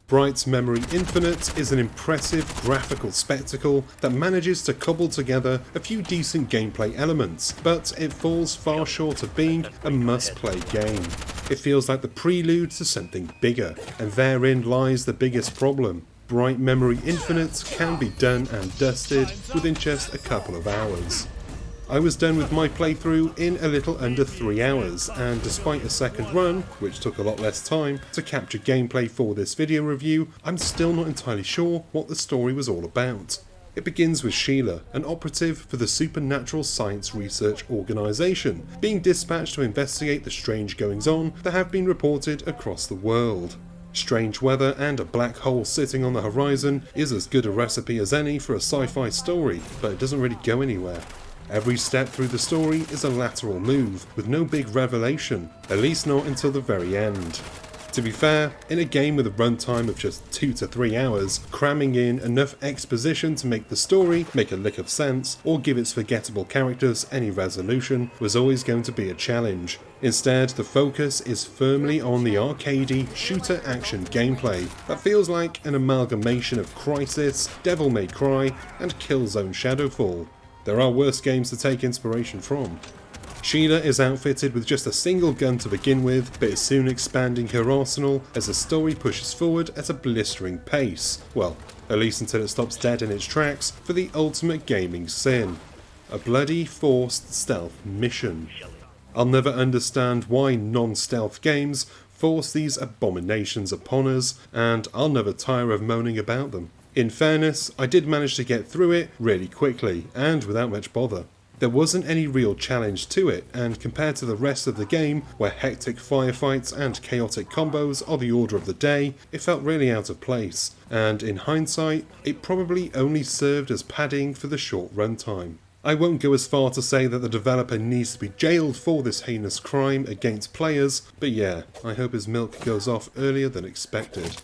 Bright's Memory Infinite is an impressive graphical spectacle that manages to cobble together a few decent gameplay elements, but it falls far short of being a must-play game. It feels like the prelude to something bigger, and therein lies the biggest problem. Bright Memory Infinite can be done and dusted within just a couple of hours. I was done with my playthrough in a little under 3 hours, and despite a second run, which took a lot less time to capture gameplay for this video review, I'm still not entirely sure what the story was all about. It begins with Sheila, an operative for the Supernatural Science Research Organisation, being dispatched to investigate the strange goings-on that have been reported across the world. Strange weather and a black hole sitting on the horizon is as good a recipe as any for a sci-fi story, but it doesn't really go anywhere. Every step through the story is a lateral move, with no big revelation, at least not until the very end. To be fair, in a game with a runtime of just 2 to 3 hours, cramming in enough exposition to make the story make a lick of sense, or give its forgettable characters any resolution, was always going to be a challenge. Instead, the focus is firmly on the arcadey, shooter action gameplay that feels like an amalgamation of Crysis, Devil May Cry, and Killzone Shadowfall. There are worse games to take inspiration from. Sheila is outfitted with just a single gun to begin with, but is soon expanding her arsenal as the story pushes forward at a blistering pace. Well, at least until it stops dead in its tracks for the ultimate gaming sin. A bloody forced stealth mission. I'll never understand why non-stealth games force these abominations upon us, and I'll never tire of moaning about them. In fairness, I did manage to get through it really quickly, and without much bother. There wasn't any real challenge to it, and compared to the rest of the game, where hectic firefights and chaotic combos are the order of the day, it felt really out of place, and in hindsight, it probably only served as padding for the short runtime. I won't go as far to say that the developer needs to be jailed for this heinous crime against players, but yeah, I hope his milk goes off earlier than expected.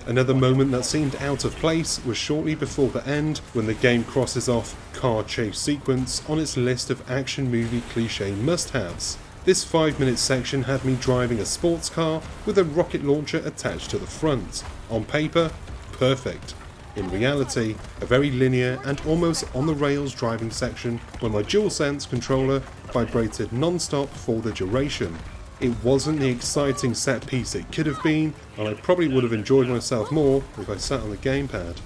Another moment that seemed out of place was shortly before the end, when the game crosses off car chase sequence on its list of action movie cliché must-haves. This 5-minute section had me driving a sports car with a rocket launcher attached to the front. On paper, perfect. In reality, a very linear and almost on-the-rails driving section where my DualSense controller vibrated non-stop for the duration. It wasn't the exciting set piece it could have been, and I probably would have enjoyed myself more if I sat on the gamepad.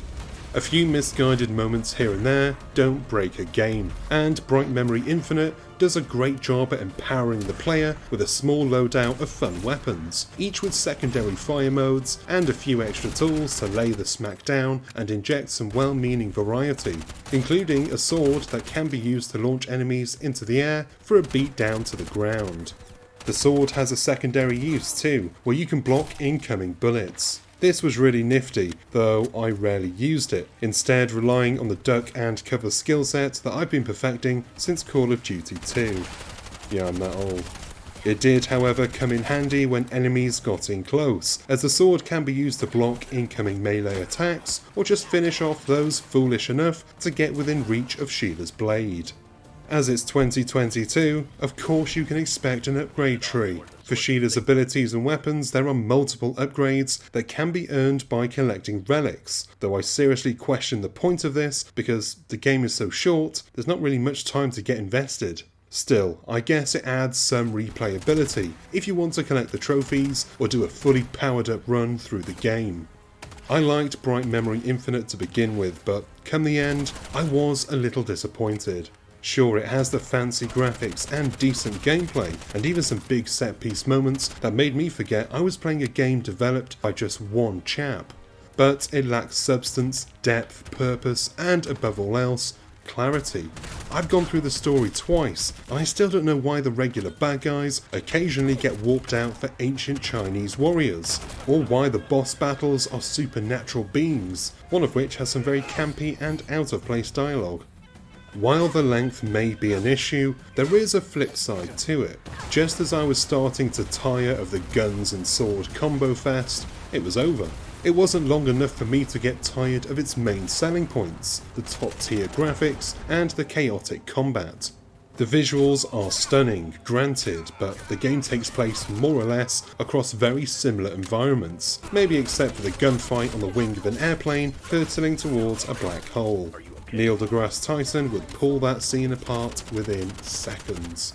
A few misguided moments here and there don't break a game, and Bright Memory Infinite does a great job at empowering the player with a small loadout of fun weapons, each with secondary fire modes and a few extra tools to lay the smack down and inject some well-meaning variety, including a sword that can be used to launch enemies into the air for a beat down to the ground. The sword has a secondary use too, where you can block incoming bullets. This was really nifty, though I rarely used it, instead relying on the duck and cover skill set that I've been perfecting since Call of Duty 2. Yeah, I'm that old. It did, however, come in handy when enemies got in close, as the sword can be used to block incoming melee attacks, or just finish off those foolish enough to get within reach of Sheila's blade. As it's 2022, of course you can expect an upgrade tree. For Sheila's abilities and weapons, there are multiple upgrades that can be earned by collecting relics, though I seriously question the point of this because the game is so short, there's not really much time to get invested. Still, I guess it adds some replayability if you want to collect the trophies or do a fully powered up run through the game. I liked Bright Memory Infinite to begin with, but come the end, I was a little disappointed. Sure, it has the fancy graphics and decent gameplay, and even some big set-piece moments that made me forget I was playing a game developed by just one chap. But it lacks substance, depth, purpose, and above all else, clarity. I've gone through the story twice, and I still don't know why the regular bad guys occasionally get warped out for ancient Chinese warriors, or why the boss battles are supernatural beings, one of which has some very campy and out-of-place dialogue. While the length may be an issue, there is a flip side to it. Just as I was starting to tire of the guns and sword combo fest, it was over. It wasn't long enough for me to get tired of its main selling points, the top tier graphics and the chaotic combat. The visuals are stunning, granted, but the game takes place more or less across very similar environments, maybe except for the gunfight on the wing of an airplane hurtling towards a black hole. Neil deGrasse Tyson would pull that scene apart within seconds.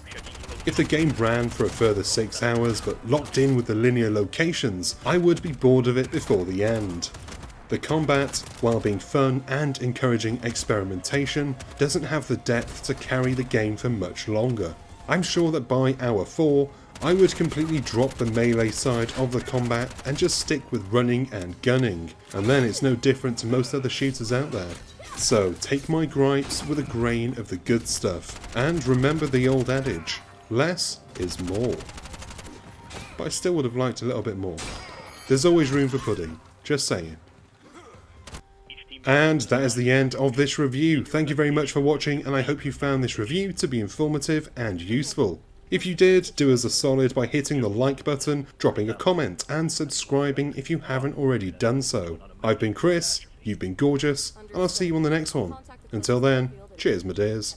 If the game ran for a further 6 hours but locked in with the linear locations, I would be bored of it before the end. The combat, while being fun and encouraging experimentation, doesn't have the depth to carry the game for much longer. I'm sure that by hour 4, I would completely drop the melee side of the combat and just stick with running and gunning, and then it's no different to most other shooters out there. So take my gripes with a grain of the good stuff, and remember the old adage, less is more. But I still would have liked a little bit more. There's always room for pudding, just saying. And that is the end of this review. Thank you very much for watching, and I hope you found this review to be informative and useful. If you did, do us a solid by hitting the like button, dropping a comment, and subscribing if you haven't already done so. I've been Chris, you've been gorgeous, and I'll see you on the next one. Until then, cheers my dears.